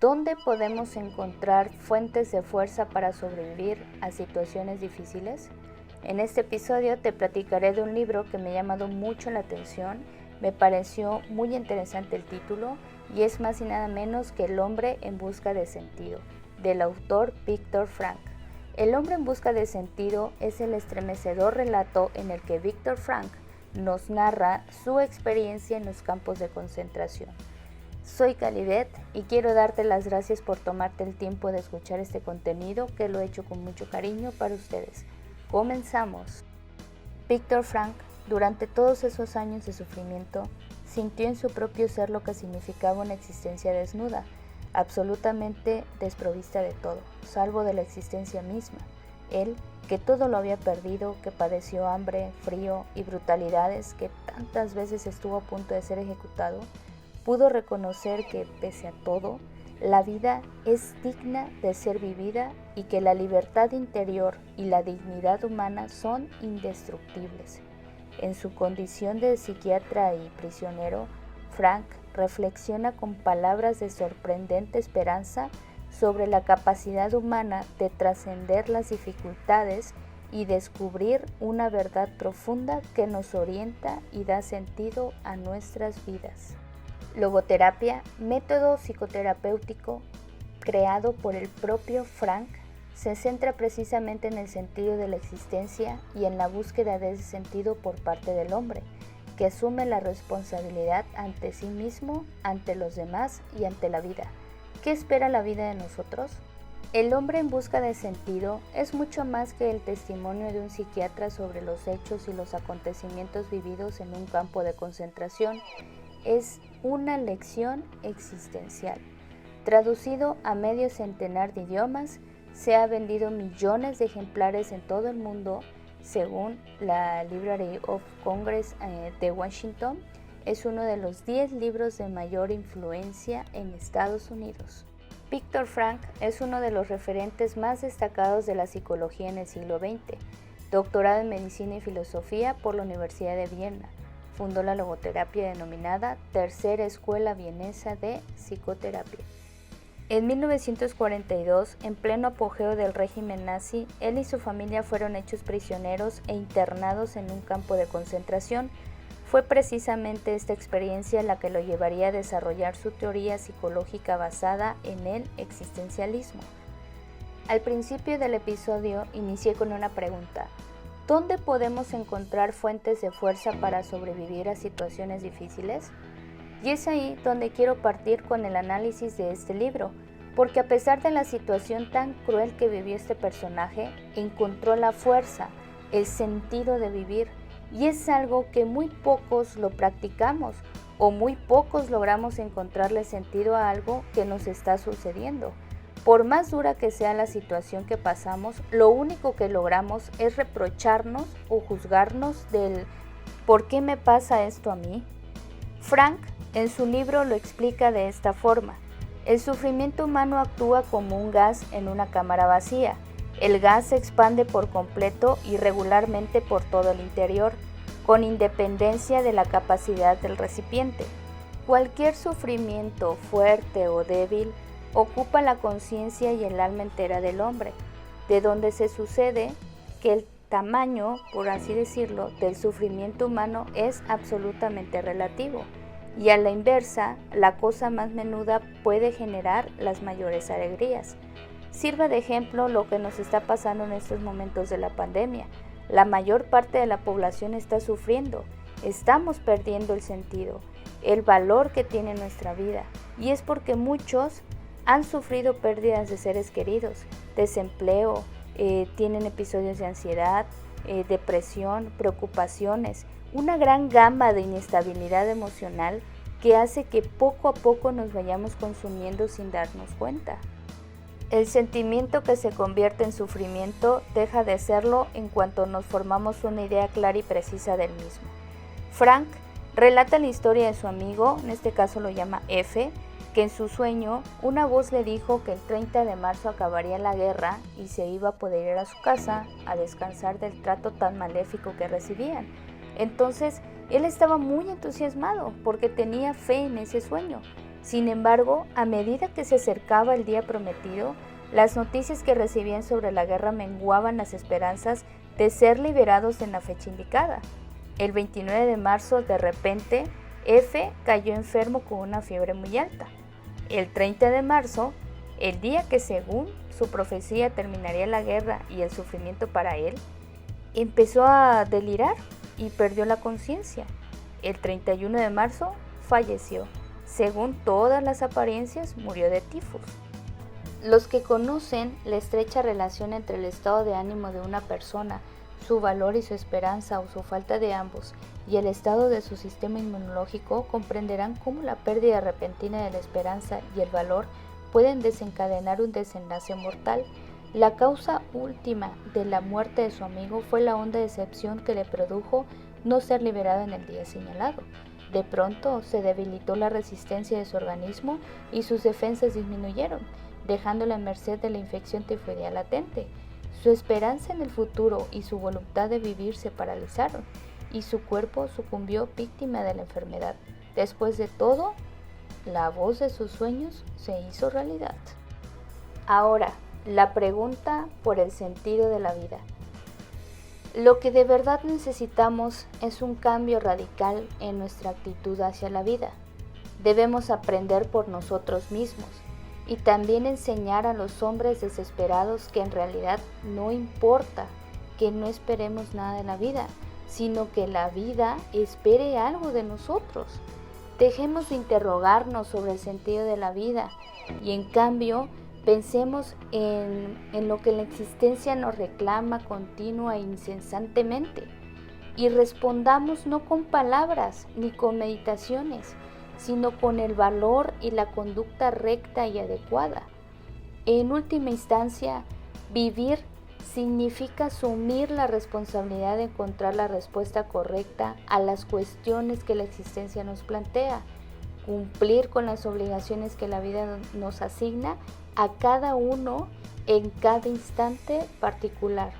¿Dónde podemos encontrar fuentes de fuerza para sobrevivir a situaciones difíciles? En este episodio te platicaré de un libro que me ha llamado mucho la atención, me pareció muy interesante el título y es más y nada menos que El hombre en busca de sentido, del autor Viktor Frankl. El hombre en busca de sentido es el estremecedor relato en el que Viktor Frankl nos narra su experiencia en los campos de concentración. Soy Calidet y quiero darte las gracias por tomarte el tiempo de escuchar este contenido que lo he hecho con mucho cariño para ustedes. Comenzamos. Viktor Frankl, durante todos esos años de sufrimiento, sintió en su propio ser lo que significaba una existencia desnuda, absolutamente desprovista de todo, salvo de la existencia misma. Él, que todo lo había perdido, que padeció hambre, frío y brutalidades, que tantas veces estuvo a punto de ser ejecutado, pudo reconocer que, pese a todo, la vida es digna de ser vivida y que la libertad interior y la dignidad humana son indestructibles. En su condición de psiquiatra y prisionero, Frankl reflexiona con palabras de sorprendente esperanza sobre la capacidad humana de trascender las dificultades y descubrir una verdad profunda que nos orienta y da sentido a nuestras vidas. Logoterapia, método psicoterapéutico creado por el propio Frankl, se centra precisamente en el sentido de la existencia y en la búsqueda de ese sentido por parte del hombre, que asume la responsabilidad ante sí mismo, ante los demás y ante la vida. ¿Qué espera la vida de nosotros? El hombre en busca de sentido es mucho más que el testimonio de un psiquiatra sobre los hechos y los acontecimientos vividos en un campo de concentración. Es una lección existencial. Traducido a medio centenar de idiomas, se ha vendido millones de ejemplares en todo el mundo, según la Library of Congress de Washington. Es uno de los 10 libros de mayor influencia en Estados Unidos. Viktor Frankl es uno de los referentes más destacados de la psicología en el siglo XX, doctorado en Medicina y Filosofía por la Universidad de Viena. Fundó la logoterapia denominada Tercera Escuela Vienesa de Psicoterapia. En 1942, en pleno apogeo del régimen nazi, él y su familia fueron hechos prisioneros e internados en un campo de concentración. Fue precisamente esta experiencia la que lo llevaría a desarrollar su teoría psicológica basada en el existencialismo. Al principio del episodio inicié con una pregunta: ¿dónde podemos encontrar fuentes de fuerza para sobrevivir a situaciones difíciles? Y es ahí donde quiero partir con el análisis de este libro, porque a pesar de la situación tan cruel que vivió este personaje, encontró la fuerza, el sentido de vivir, y es algo que muy pocos lo practicamos o muy pocos logramos encontrarle sentido a algo que nos está sucediendo. Por más dura que sea la situación que pasamos, lo único que logramos es reprocharnos o juzgarnos del ¿por qué me pasa esto a mí? Frankl en su libro lo explica de esta forma: el sufrimiento humano actúa como un gas en una cámara vacía. El gas se expande por completo y regularmente por todo el interior, con independencia de la capacidad del recipiente. Cualquier sufrimiento, fuerte o débil, ocupa la conciencia y el alma entera del hombre, de donde se sucede que el tamaño, por así decirlo, del sufrimiento humano es absolutamente relativo, y a la inversa, la cosa más menuda puede generar las mayores alegrías. Sirva de ejemplo lo que nos está pasando en estos momentos de la pandemia. La mayor parte de la población está sufriendo, estamos perdiendo el sentido, el valor que tiene nuestra vida, y es porque muchos han sufrido pérdidas de seres queridos, desempleo, tienen episodios de ansiedad, depresión, preocupaciones, una gran gama de inestabilidad emocional que hace que poco a poco nos vayamos consumiendo sin darnos cuenta. El sentimiento que se convierte en sufrimiento deja de serlo en cuanto nos formamos una idea clara y precisa del mismo. Frankl relata la historia de su amigo, en este caso lo llama F, que en su sueño una voz le dijo que el 30 de marzo acabaría la guerra y se iba a poder ir a su casa a descansar del trato tan maléfico que recibían. Entonces él estaba muy entusiasmado porque tenía fe en ese sueño Sin embargo, a medida que se acercaba el día prometido, las noticias que recibían sobre la guerra menguaban las esperanzas de ser liberados en la fecha indicada. El 29 de marzo, de repente, F cayó enfermo con una fiebre muy alta. El 30 de marzo, el día que según su profecía terminaría la guerra y el sufrimiento para él, empezó a delirar y perdió la conciencia. El 31 de marzo falleció. Según todas las apariencias, murió de tifus. Los que conocen la estrecha relación entre el estado de ánimo de una persona, su valor y su esperanza o su falta de ambos, y el estado de su sistema inmunológico, comprenderán cómo la pérdida repentina de la esperanza y el valor pueden desencadenar un desenlace mortal. La causa última de la muerte de su amigo fue la honda decepción que le produjo no ser liberado en el día señalado. De pronto se debilitó la resistencia de su organismo y sus defensas disminuyeron, dejándolo a merced de la infección tifoidea latente. Su esperanza en el futuro y su voluntad de vivir se paralizaron, y su cuerpo sucumbió víctima de la enfermedad. Después de todo, la voz de sus sueños se hizo realidad. Ahora, la pregunta por el sentido de la vida. Lo que de verdad necesitamos es un cambio radical en nuestra actitud hacia la vida. Debemos aprender por nosotros mismos y también enseñar a los hombres desesperados que en realidad no importa que no esperemos nada de la vida, sino que la vida espere algo de nosotros. Dejemos de interrogarnos sobre el sentido de la vida y en cambio pensemos en lo que la existencia nos reclama continua e incesantemente y respondamos no con palabras ni con meditaciones, sino con el valor y la conducta recta y adecuada. En última instancia, vivir significa asumir la responsabilidad de encontrar la respuesta correcta a las cuestiones que la existencia nos plantea, cumplir con las obligaciones que la vida nos asigna a cada uno en cada instante particular.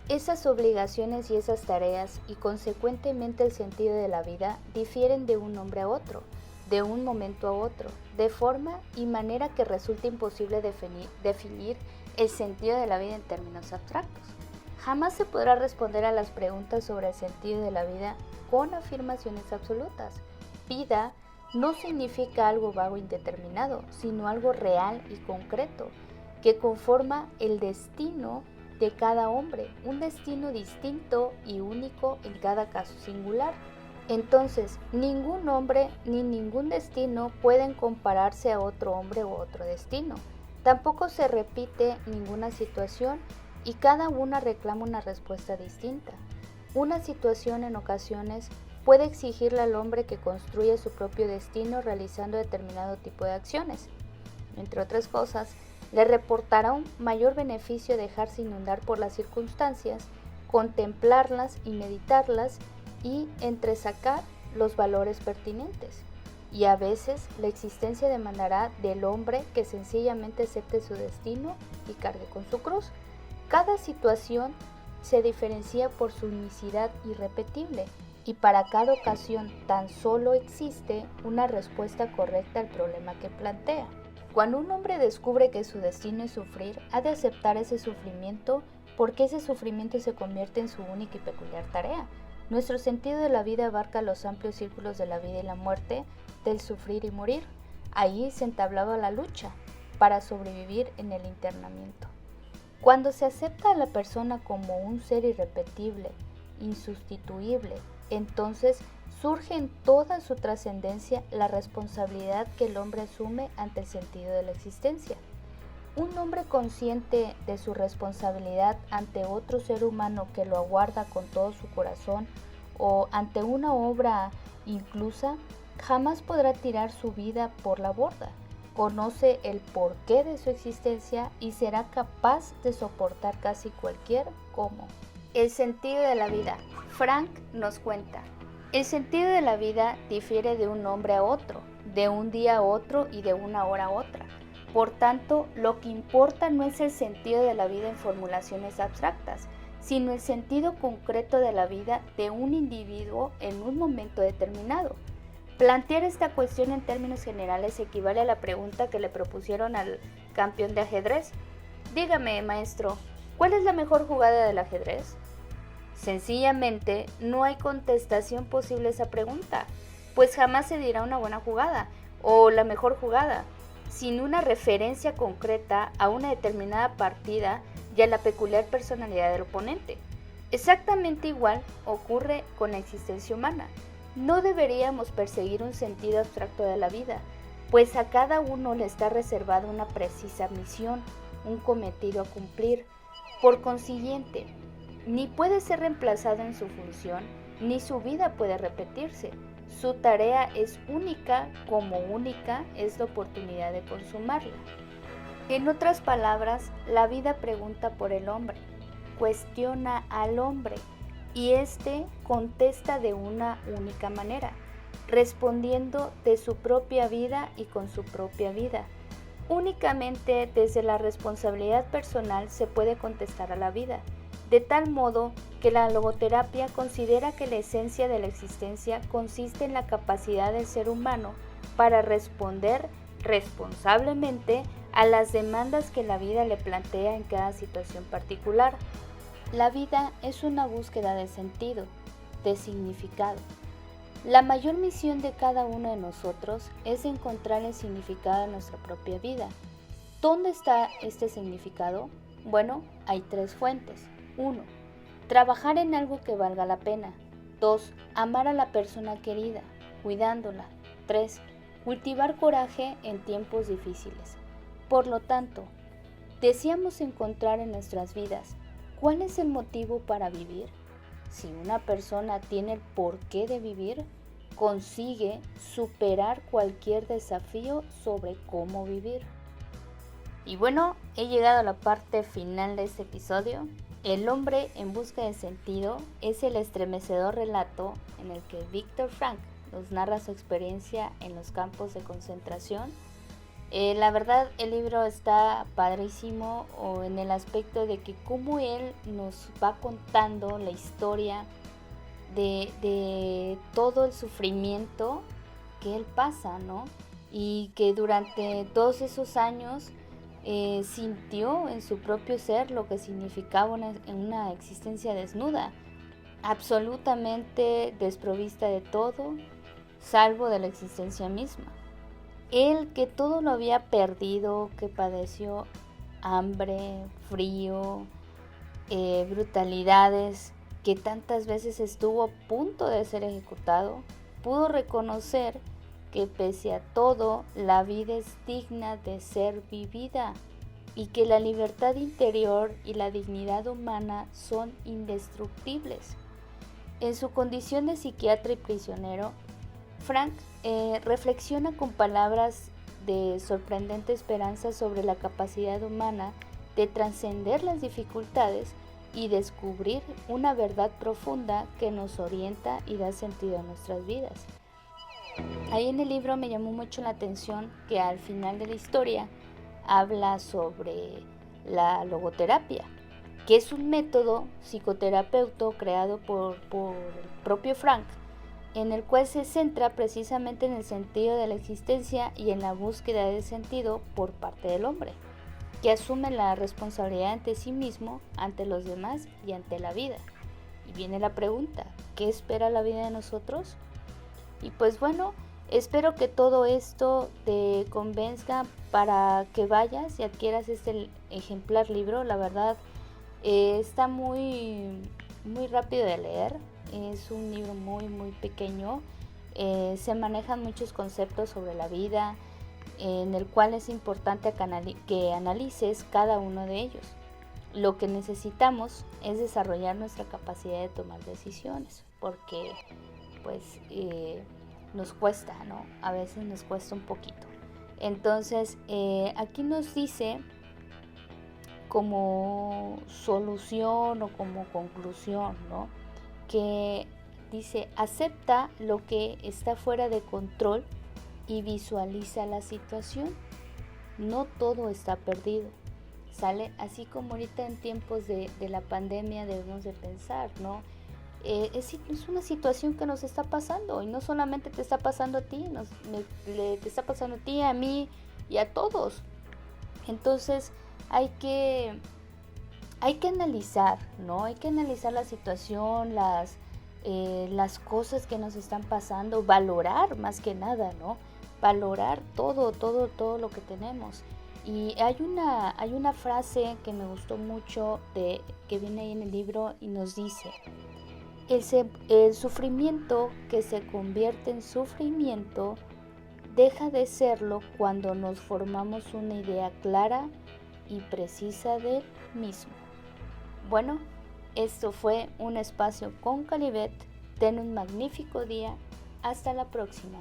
Esas obligaciones y esas tareas y consecuentemente el sentido de la vida difieren de un hombre a otro, de un momento a otro, de forma y manera que resulta imposible definir el sentido de la vida en términos abstractos. Jamás se podrá responder a las preguntas sobre el sentido de la vida con afirmaciones absolutas. Vida no significa algo vago e indeterminado, sino algo real y concreto, que conforma el destino de cada hombre, un destino distinto y único en cada caso singular. Entonces, ningún hombre ni ningún destino pueden compararse a otro hombre u otro destino. Tampoco se repite ninguna situación y cada una reclama una respuesta distinta. Una situación en ocasiones puede exigirle al hombre que construya su propio destino realizando determinado tipo de acciones. Entre otras cosas, le reportará un mayor beneficio dejarse inundar por las circunstancias, contemplarlas y meditarlas y entresacar los valores pertinentes. Y a veces la existencia demandará del hombre que sencillamente acepte su destino y cargue con su cruz. Cada situación se diferencia por su unicidad irrepetible y para cada ocasión tan solo existe una respuesta correcta al problema que plantea. Cuando un hombre descubre que su destino es sufrir, ha de aceptar ese sufrimiento porque ese sufrimiento se convierte en su única y peculiar tarea. Nuestro sentido de la vida abarca los amplios círculos de la vida y la muerte, del sufrir y morir. Ahí se entablaba la lucha para sobrevivir en el internamiento. Cuando se acepta a la persona como un ser irrepetible, insustituible, entonces surge en toda su trascendencia la responsabilidad que el hombre asume ante el sentido de la existencia. Un hombre consciente de su responsabilidad ante otro ser humano que lo aguarda con todo su corazón o ante una obra inclusa, jamás podrá tirar su vida por la borda. Conoce el porqué de su existencia y será capaz de soportar casi cualquier cómo. El sentido de la vida. Frank nos cuenta: el sentido de la vida difiere de un hombre a otro, de un día a otro y de una hora a otra. Por tanto, lo que importa no es el sentido de la vida en formulaciones abstractas, sino el sentido concreto de la vida de un individuo en un momento determinado. Plantear esta cuestión en términos generales equivale a la pregunta que le propusieron al campeón de ajedrez. Dígame, maestro, ¿cuál es la mejor jugada del ajedrez? Sencillamente, no hay contestación posible a esa pregunta, pues jamás se dirá una buena jugada o la mejor jugada, sin una referencia concreta a una determinada partida y a la peculiar personalidad del oponente. Exactamente igual ocurre con la existencia humana. No deberíamos perseguir un sentido abstracto de la vida, pues a cada uno le está reservada una precisa misión, un cometido a cumplir. Por consiguiente, ni puede ser reemplazado en su función, ni su vida puede repetirse. Su tarea es única, como única es la oportunidad de consumarla. En otras palabras, la vida pregunta por el hombre, cuestiona al hombre, y éste contesta de una única manera, respondiendo de su propia vida y con su propia vida. Únicamente desde la responsabilidad personal se puede contestar a la vida, de tal modo que la logoterapia considera que la esencia de la existencia consiste en la capacidad del ser humano para responder responsablemente a las demandas que la vida le plantea en cada situación particular. La vida es una búsqueda de sentido, de significado. La mayor misión de cada uno de nosotros es encontrar el significado de nuestra propia vida. ¿Dónde está este significado? Bueno, hay 3 fuentes. 1. Trabajar en algo que valga la pena. 2. Amar a la persona querida, cuidándola. 3. Cultivar coraje en tiempos difíciles. Por lo tanto, deseamos encontrar en nuestras vidas ¿cuál es el motivo para vivir? Si una persona tiene el porqué de vivir, consigue superar cualquier desafío sobre cómo vivir. Y bueno, he llegado a la parte final de este episodio. El hombre en busca de sentido es el estremecedor relato en el que Viktor Frankl nos narra su experiencia en los campos de concentración. La verdad, el libro está padrísimo en el aspecto de que cómo él nos va contando la historia de todo el sufrimiento que él pasa, ¿no? Y que durante todos esos años sintió en su propio ser lo que significaba una existencia desnuda, absolutamente desprovista de todo, salvo de la existencia misma. Él que todo lo había perdido, que padeció hambre, frío, brutalidades, que tantas veces estuvo a punto de ser ejecutado, pudo reconocer que pese a todo la vida es digna de ser vivida y que la libertad interior y la dignidad humana son indestructibles. En su condición de psiquiatra y prisionero, Frank reflexiona con palabras de sorprendente esperanza sobre la capacidad humana de trascender las dificultades y descubrir una verdad profunda que nos orienta y da sentido a nuestras vidas. Ahí en el libro me llamó mucho la atención que al final de la historia habla sobre la logoterapia, que es un método psicoterapeuta creado por el propio Frank, en el cual se centra precisamente en el sentido de la existencia y en la búsqueda de sentido por parte del hombre, que asume la responsabilidad ante sí mismo, ante los demás y ante la vida. Y viene la pregunta, ¿qué espera la vida de nosotros? Y pues bueno, espero que todo esto te convenzca para que vayas y adquieras este ejemplar libro. La verdad, está muy rápido de leer. Es un libro muy pequeño. Se manejan muchos conceptos sobre la vida, en el cual es importante que analices cada uno de ellos. Lo que necesitamos es desarrollar nuestra capacidad de tomar decisiones, porque pues nos cuesta, ¿no? A veces nos cuesta un poquito. Entonces, aquí nos dice como solución o como conclusión, ¿no? Que dice, acepta lo que está fuera de control y visualiza la situación. No todo está perdido, ¿sale? Así como ahorita en tiempos de la pandemia debemos de pensar, ¿no? es una situación que nos está pasando y no solamente te está pasando a ti, te está pasando a ti, a mí y a todos. Entonces hay que analizar, ¿no? Hay que analizar la situación, las cosas que nos están pasando, valorar más que nada, ¿no? Valorar todo lo que tenemos. Y hay una frase que me gustó mucho que viene ahí en el libro y nos dice: el sufrimiento que se convierte en sufrimiento deja de serlo cuando nos formamos una idea clara y precisa del mismo. Bueno, esto fue un espacio con Calibet. Ten un magnífico día. Hasta la próxima.